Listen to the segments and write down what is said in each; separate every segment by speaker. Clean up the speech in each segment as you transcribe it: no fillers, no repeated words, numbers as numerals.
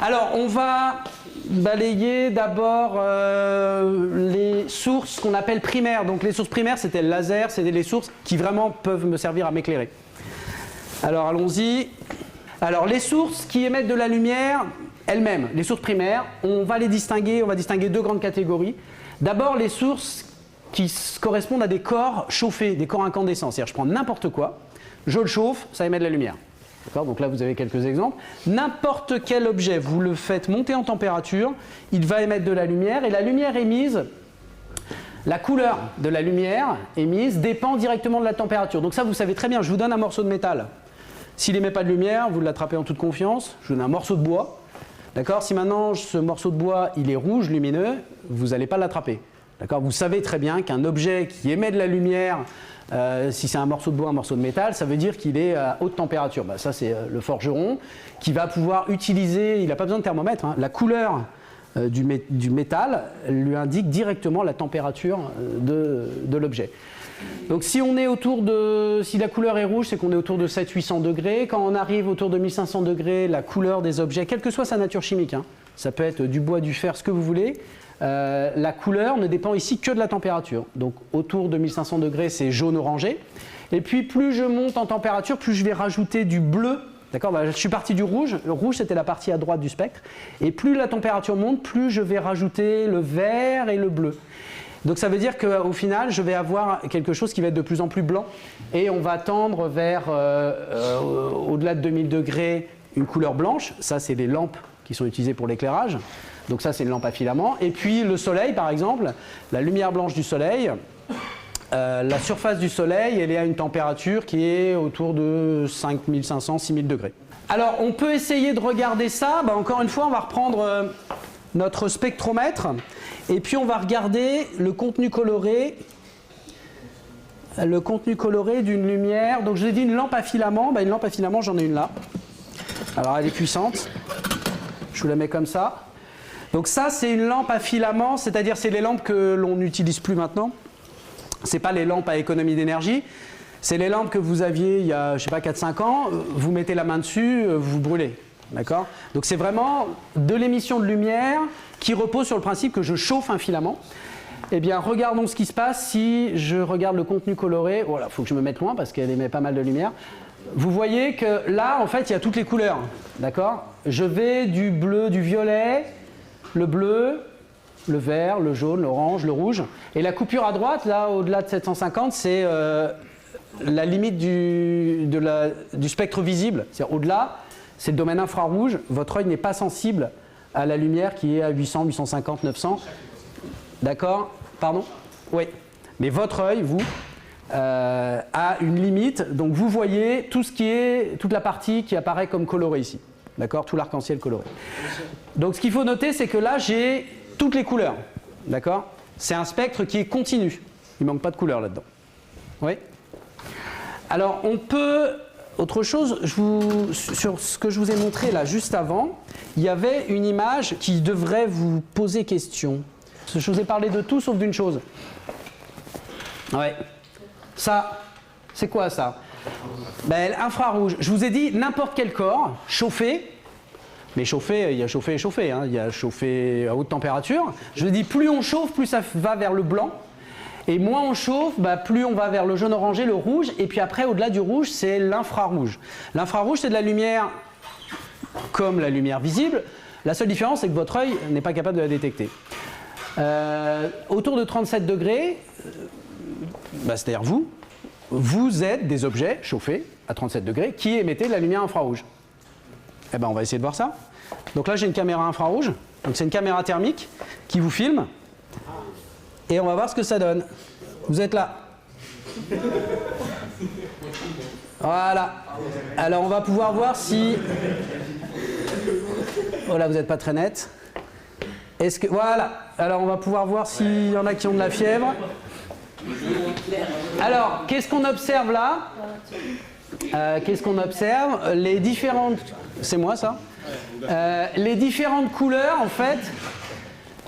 Speaker 1: Alors, on va balayer d'abord les sources qu'on appelle primaires. Donc, les sources primaires, c'était le laser, c'était les sources qui vraiment peuvent me servir à m'éclairer. Alors, allons-y. Alors, les sources qui émettent de la lumière elles-mêmes, les sources primaires, on va distinguer deux grandes catégories. D'abord, les sources qui correspondent à des corps chauffés, des corps incandescents. C'est-à-dire, je prends n'importe quoi, je le chauffe, ça émet de la lumière. Donc là, vous avez quelques exemples. N'importe quel objet, vous le faites monter en température, il va émettre de la lumière, et la lumière émise, la couleur de la lumière émise dépend directement de la température. Donc ça, vous savez très bien, je vous donne un morceau de métal. S'il n'émet pas de lumière, vous l'attrapez en toute confiance. Je vous donne un morceau de bois. D'accord ? Si maintenant, ce morceau de bois, il est rouge, lumineux, vous n'allez pas l'attraper. D'accord ? Vous savez très bien qu'un objet qui émet de la lumière, si c'est un morceau de bois, un morceau de métal, ça veut dire qu'il est à haute température. Bah, ça, c'est le forgeron qui va pouvoir utiliser, il n'a pas besoin de thermomètre, hein, la couleur du métal lui indique directement la température de l'objet. Donc si on est si la couleur est rouge, c'est qu'on est autour de 700-800 degrés. Quand on arrive autour de 1500 degrés, la couleur des objets, quelle que soit sa nature chimique, hein, ça peut être du bois, du fer, ce que vous voulez, la couleur ne dépend ici que de la température. Donc autour de 1500 degrés, c'est jaune orangé. Et puis plus je monte en température, plus je vais rajouter du bleu. D'accord, bah, je suis parti du rouge. Le rouge, c'était la partie à droite du spectre. Et plus la température monte, plus je vais rajouter le vert et le bleu. Donc ça veut dire qu'au final, je vais avoir quelque chose qui va être de plus en plus blanc. Et on va tendre vers, au-delà de 2000 degrés, une couleur blanche. Ça, c'est les lampes qui sont utilisées pour l'éclairage. Donc ça, c'est une lampe à filament. Et puis le soleil, par exemple, la lumière blanche du soleil, la surface du soleil, elle est à une température qui est autour de 5500-6000 degrés. Alors, on peut essayer de regarder ça. Bah, encore une fois, on va reprendre notre spectromètre. Et puis, on va regarder le contenu coloré d'une lumière. Donc, je vous ai dit une lampe à filament. Bah, une lampe à filament, j'en ai une là. Alors, elle est puissante. Je vous la mets comme ça. Donc ça, c'est une lampe à filament, c'est-à-dire c'est les lampes que l'on n'utilise plus maintenant. Ce n'est pas les lampes à économie d'énergie. C'est les lampes que vous aviez il y a, je sais pas, 4-5 ans. Vous mettez la main dessus, vous brûlez. D'accord ? Donc c'est vraiment de l'émission de lumière qui repose sur le principe que je chauffe un filament. Eh bien, regardons ce qui se passe si je regarde le contenu coloré. Voilà, il faut que je me mette loin parce qu'elle émet pas mal de lumière. Vous voyez que là, en fait, il y a toutes les couleurs. D'accord ? Je vais du bleu, du violet, le bleu, le vert, le jaune, l'orange, le rouge. Et la coupure à droite, là, au-delà de 750, c'est la limite du spectre visible. C'est-à-dire au-delà, c'est le domaine infrarouge. Votre œil n'est pas sensible à la lumière qui est à 800, 850, 900. D'accord ? Pardon ? Oui. Mais votre œil, vous, a une limite. Donc vous voyez toute la partie qui apparaît comme colorée ici. D'accord ? Tout l'arc-en-ciel coloré. Donc ce qu'il faut noter, c'est que là, j'ai toutes les couleurs. D'accord ? C'est un spectre qui est continu. Il ne manque pas de couleurs là-dedans. Oui ? Alors, on peut... Autre chose, sur ce que je vous ai montré là juste avant, il y avait une image qui devrait vous poser question. Je vous ai parlé de tout sauf d'une chose. Ouais. Ça, c'est quoi ça ? Ben, infrarouge. Je vous ai dit n'importe quel corps chauffé, mais chauffé, il y a chauffé et chauffé, hein, il y a chauffé à haute température. Je vous ai dit plus on chauffe, plus ça va vers le blanc, et moins on chauffe, bah, plus on va vers le jaune orangé, le rouge, et puis après au-delà du rouge, c'est l'infrarouge. L'infrarouge, c'est de la lumière comme la lumière visible. La seule différence, c'est que votre œil n'est pas capable de la détecter. Autour de 37 degrés, bah, c'est-à-dire vous êtes des objets chauffés à 37 degrés qui émettaient de la lumière infrarouge. Eh ben, on va essayer de voir ça. Donc là, j'ai une caméra infrarouge. Donc c'est une caméra thermique qui vous filme. Et on va voir ce que ça donne. Vous êtes là. Voilà. Alors on va pouvoir voir si... Oh là, vous n'êtes pas très net. Est-ce que... Voilà. Alors on va pouvoir voir s'il y en a qui ont de la fièvre. Alors, qu'est-ce qu'on observe là ? Qu'est-ce qu'on observe ? Les différentes... C'est moi ça ? Les différentes couleurs, en fait,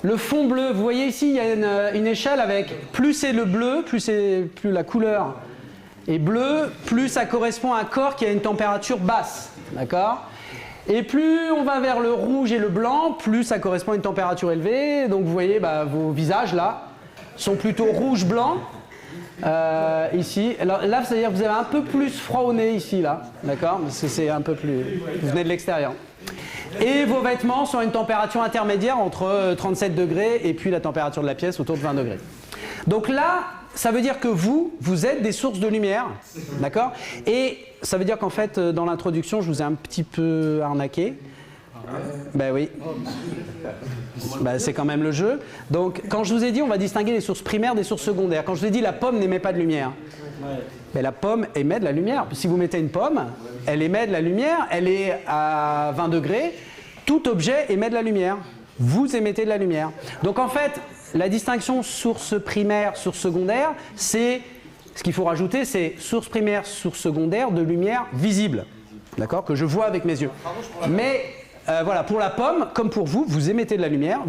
Speaker 1: le fond bleu, vous voyez ici, il y a une échelle avec plus c'est le bleu, plus la couleur est bleue, plus ça correspond à un corps qui a une température basse. D'accord ? Et plus on va vers le rouge et le blanc, plus ça correspond à une température élevée. Donc vous voyez, vos visages là sont plutôt rouge-blanc. Ici, alors là, c'est-à-dire que vous avez un peu plus froid au nez ici, là, d'accord, parce que c'est un peu plus, vous venez de l'extérieur. Et vos vêtements sont à une température intermédiaire entre 37 degrés et puis la température de la pièce autour de 20 degrés. Donc là, ça veut dire que vous êtes des sources de lumière, d'accord. Et ça veut dire qu'en fait, dans l'introduction, je vous ai un petit peu arnaqué. Ben oui. C'est quand même le jeu. Donc, quand je vous ai dit, on va distinguer les sources primaires des sources secondaires. Quand je vous ai dit, la pomme n'émet pas de lumière. Mais la pomme émet de la lumière. Si vous mettez une pomme, elle émet de la lumière, elle est à 20 degrés. Tout objet émet de la lumière. Vous émettez de la lumière. Donc, en fait, la distinction source primaire, source secondaire, c'est, ce qu'il faut rajouter, c'est source primaire, source secondaire de lumière visible. D'accord, que je vois avec mes yeux. Mais voilà, pour la pomme, comme pour vous, vous émettez de la lumière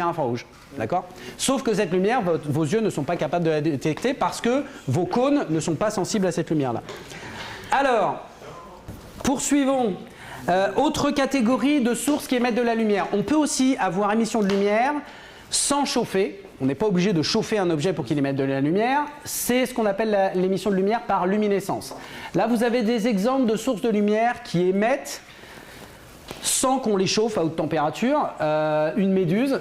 Speaker 1: infrarouge. D'accord. Sauf que cette lumière, vos yeux ne sont pas capables de la détecter parce que vos cônes ne sont pas sensibles à cette lumière-là. Alors, poursuivons. Autre catégorie de sources qui émettent de la lumière. On peut aussi avoir émission de lumière sans chauffer. On n'est pas obligé de chauffer un objet pour qu'il émette de la lumière. C'est ce qu'on appelle l'émission de lumière par luminescence. Là, vous avez des exemples de sources de lumière qui émettent sans qu'on les chauffe à haute température. Une méduse,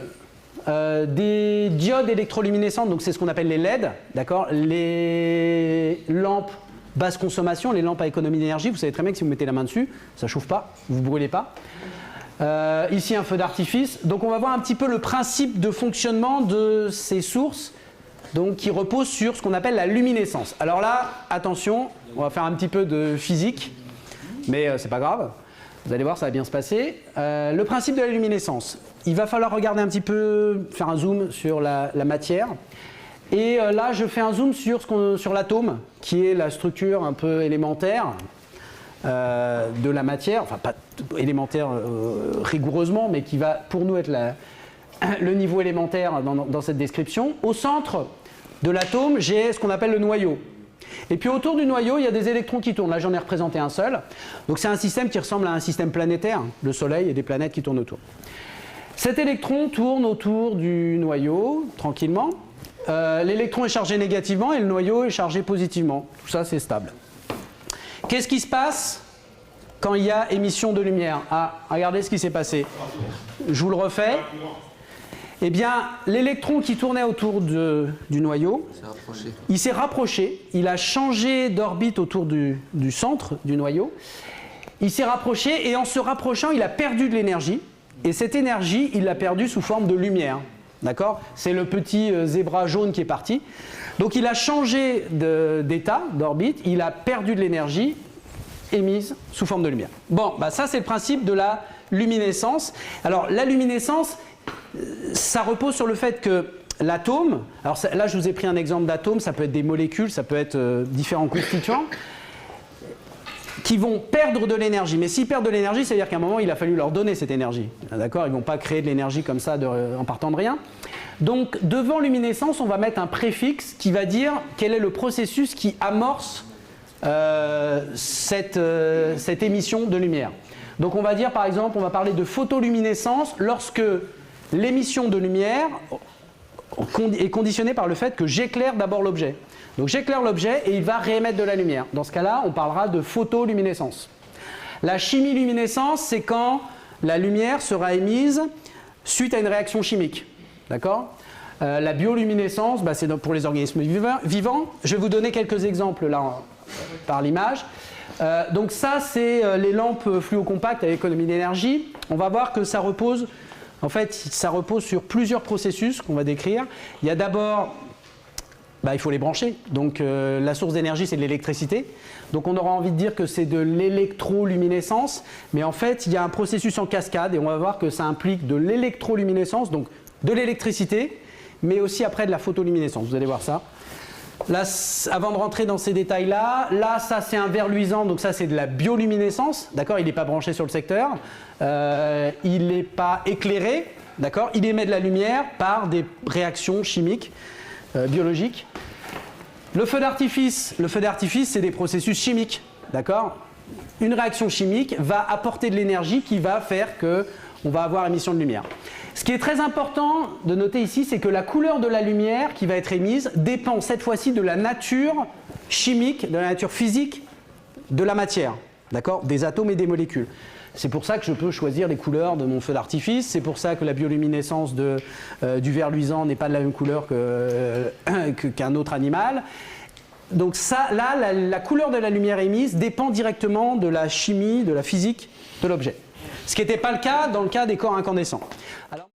Speaker 1: des diodes électroluminescentes, donc c'est ce qu'on appelle les LED, d'accord, les lampes basse consommation, les lampes à économie d'énergie. Vous savez très bien que si vous mettez la main dessus, ça ne chauffe pas, vous ne brûlez pas. Ici, un feu d'artifice. Donc, on va voir un petit peu le principe de fonctionnement de ces sources, donc, qui reposent sur ce qu'on appelle la luminescence. Alors là, attention, on va faire un petit peu de physique, mais c'est pas grave. Vous allez voir, ça va bien se passer. Le principe de la luminescence. Il va falloir regarder un petit peu, faire un zoom sur la matière. Et là, je fais un zoom sur l'atome, qui est la structure un peu élémentaire de la matière, enfin pas élémentaire rigoureusement, mais qui va pour nous être le niveau élémentaire dans cette description. Au centre de l'atome, j'ai ce qu'on appelle le noyau. Et puis autour du noyau, il y a des électrons qui tournent. Là, j'en ai représenté un seul. Donc c'est un système qui ressemble à un système planétaire, le Soleil et des planètes qui tournent autour. Cet électron tourne autour du noyau, tranquillement. L'électron est chargé négativement et le noyau est chargé positivement. Tout ça, c'est stable. Qu'est-ce qui se passe quand il y a émission de lumière? Ah, regardez ce qui s'est passé. Je vous le refais. Eh bien, l'électron qui tournait autour du noyau, il s'est rapproché. Il a changé d'orbite autour du centre du noyau. Il s'est rapproché et en se rapprochant, il a perdu de l'énergie. Et cette énergie, il l'a perdue sous forme de lumière. D'accord? C'est le petit zébra jaune qui est parti. Donc il a changé d'état, d'orbite, il a perdu de l'énergie émise sous forme de lumière. Bon, ça c'est le principe de la luminescence. Alors la luminescence, ça repose sur le fait que l'atome, alors là je vous ai pris un exemple d'atome, ça peut être des molécules, ça peut être différents constituants, qui vont perdre de l'énergie. Mais s'ils perdent de l'énergie, c'est-à-dire qu'à un moment, il a fallu leur donner cette énergie. D'accord? Ils ne vont pas créer de l'énergie comme ça en partant de rien. Donc, devant luminescence, on va mettre un préfixe qui va dire quel est le processus qui amorce cette émission de lumière. Donc, on va dire, par exemple, on va parler de photoluminescence lorsque l'émission de lumière est conditionnée par le fait que j'éclaire d'abord l'objet. Donc j'éclaire l'objet et il va réémettre de la lumière. Dans ce cas-là, on parlera de photoluminescence. La chimiluminescence, c'est quand la lumière sera émise suite à une réaction chimique. D'accord ? La bioluminescence, c'est pour les organismes vivants. Je vais vous donner quelques exemples là par l'image. Donc ça, c'est les lampes fluocompactes à économie d'énergie. On va voir que ça repose, ça repose sur plusieurs processus qu'on va décrire. Il y a d'abord... il faut les brancher. Donc la source d'énergie, c'est de l'électricité. Donc on aura envie de dire que c'est de l'électroluminescence. Mais en fait, il y a un processus en cascade et on va voir que ça implique de l'électroluminescence, donc de l'électricité, mais aussi après de la photoluminescence. Vous allez voir ça. Là, avant de rentrer dans ces détails-là, ça c'est un verre luisant, donc ça c'est de la bioluminescence. D'accord ? Il n'est pas branché sur le secteur. Il n'est pas éclairé. D'accord ? Il émet de la lumière par des réactions chimiques. Biologique. Le feu d'artifice, c'est des processus chimiques, d'accord? une réaction chimique va apporter de l'énergie qui va faire qu'on va avoir émission de lumière. Ce qui est très important de noter ici, c'est que la couleur de la lumière qui va être émise dépend cette fois-ci de la nature chimique, de la nature physique de la matière, d'accord, des atomes et des molécules. C'est pour ça que je peux choisir les couleurs de mon feu d'artifice, c'est pour ça que la bioluminescence du ver luisant n'est pas de la même couleur qu'un autre animal. Donc ça, là, la couleur de la lumière émise dépend directement de la chimie, de la physique de l'objet. Ce qui n'était pas le cas dans le cas des corps incandescents. Alors,